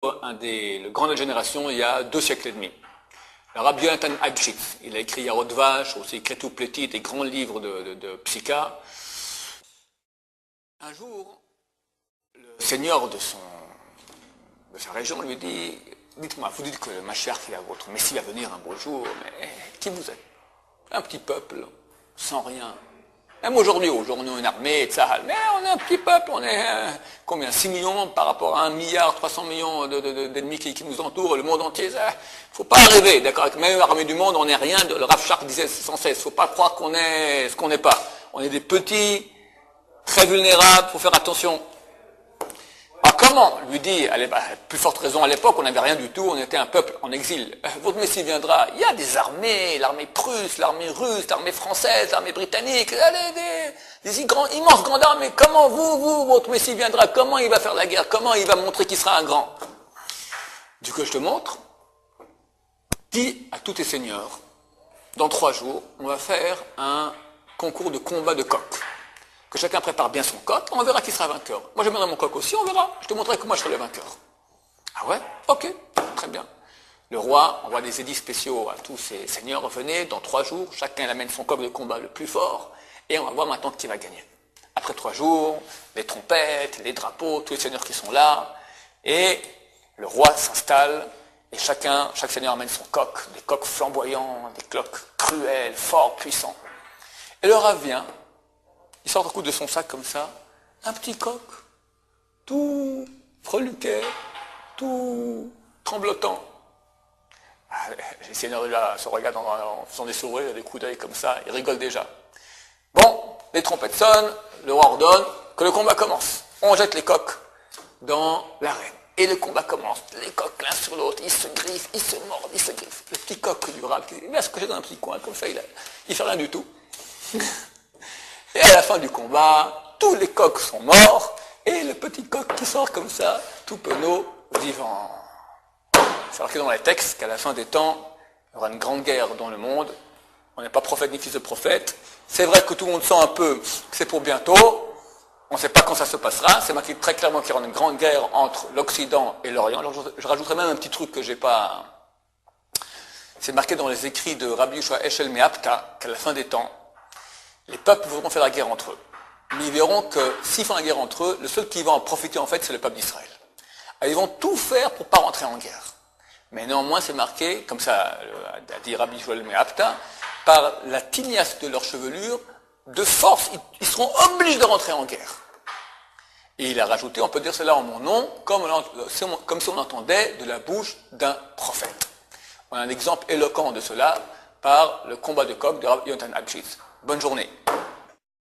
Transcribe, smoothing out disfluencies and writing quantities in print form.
le grand de la génération il y a 2 siècles et demi. Le Rabbi Yonatan Eibschitz, il a écrit Yarod Vache, aussi Kretu Pleti, des grands livres de psycha. Un jour, le seigneur de sa région lui dit, dites-moi, vous dites que le Mashiach, votre Messie va venir un beau jour, mais qui vous êtes? Un petit peuple, sans rien. Même aujourd'hui, on a une armée, Tzahal, mais on est un petit peuple, on est combien? 6 millions par rapport à 1 milliard 300 millions d'ennemis qui nous entourent, le monde entier. Faut pas rêver, d'accord? Avec même l'armée du monde, on n'est rien. Le Rav Shark disait sans cesse, faut pas croire qu'on est ce qu'on n'est pas. On est des petits, très vulnérables, faut faire attention. Alors comment lui dit, plus forte raison à l'époque, on n'avait rien du tout, on était un peuple en exil. Votre Messie viendra, il y a des armées, l'armée prusse, l'armée russe, l'armée française, l'armée britannique, des immenses grandes armées. Comment votre Messie viendra, comment il va faire la guerre, comment il va montrer qu'il sera un grand? Du coup, je te montre, dis à tous tes seigneurs, dans 3 jours, on va faire un concours de combat de coq. Que chacun prépare bien son coq, on verra qui sera vainqueur. Moi, je mènerai mon coq aussi, on verra. Je te montrerai que moi, je serai le vainqueur. Ah ouais? Ok, très bien. Le roi envoie des édits spéciaux à tous ses seigneurs. Venez, dans 3 jours, chacun amène son coq de combat le plus fort, et on va voir maintenant qui va gagner. Après 3 jours, les trompettes, les drapeaux, tous les seigneurs qui sont là, et le roi s'installe, et chaque seigneur amène son coq, des coqs flamboyants, des coqs cruels, forts, puissants. Et le roi vient, il sort un coup de son sac comme ça, un petit coq, tout freluquet, tout tremblotant. Les seigneurs là se regardent en faisant des sourires, des coups d'œil comme ça, ils rigolent déjà. Bon, les trompettes sonnent, le roi ordonne que le combat commence. On jette les coqs dans l'arène. Et le combat commence. Les coqs l'un sur l'autre, ils se griffent, ils se mordent, ils se griffent. Le petit coq du rab, il va se cacher dans un petit coin comme ça, il fait rien du tout. Et à la fin du combat, tous les coqs sont morts, et le petit coq qui sort comme ça, tout penaud, vivant. C'est marqué dans les textes qu'à la fin des temps, il y aura une grande guerre dans le monde. On n'est pas prophète ni fils de prophète. C'est vrai que tout le monde sent un peu que c'est pour bientôt. On ne sait pas quand ça se passera. C'est marqué très clairement qu'il y aura une grande guerre entre l'Occident et l'Orient. Alors je rajouterai même un petit truc que j'ai pas... C'est marqué dans les écrits de Rabbi Yoshua Eshel Meapta qu'à la fin des temps, les peuples voudront faire la guerre entre eux. Mais ils verront que s'ils font la guerre entre eux, le seul qui va en profiter en fait, c'est le peuple d'Israël. Alors, ils vont tout faire pour ne pas rentrer en guerre. Mais néanmoins, c'est marqué, comme ça a dit Rabbi Joël Meapta, par la tignasse de leur chevelure, de force, ils seront obligés de rentrer en guerre. Et il a rajouté, on peut dire cela en mon nom, comme si on entendait de la bouche d'un prophète. On a un exemple éloquent de cela par le combat de coq de Rabbi Yonatan Eibschitz. Bonne journée.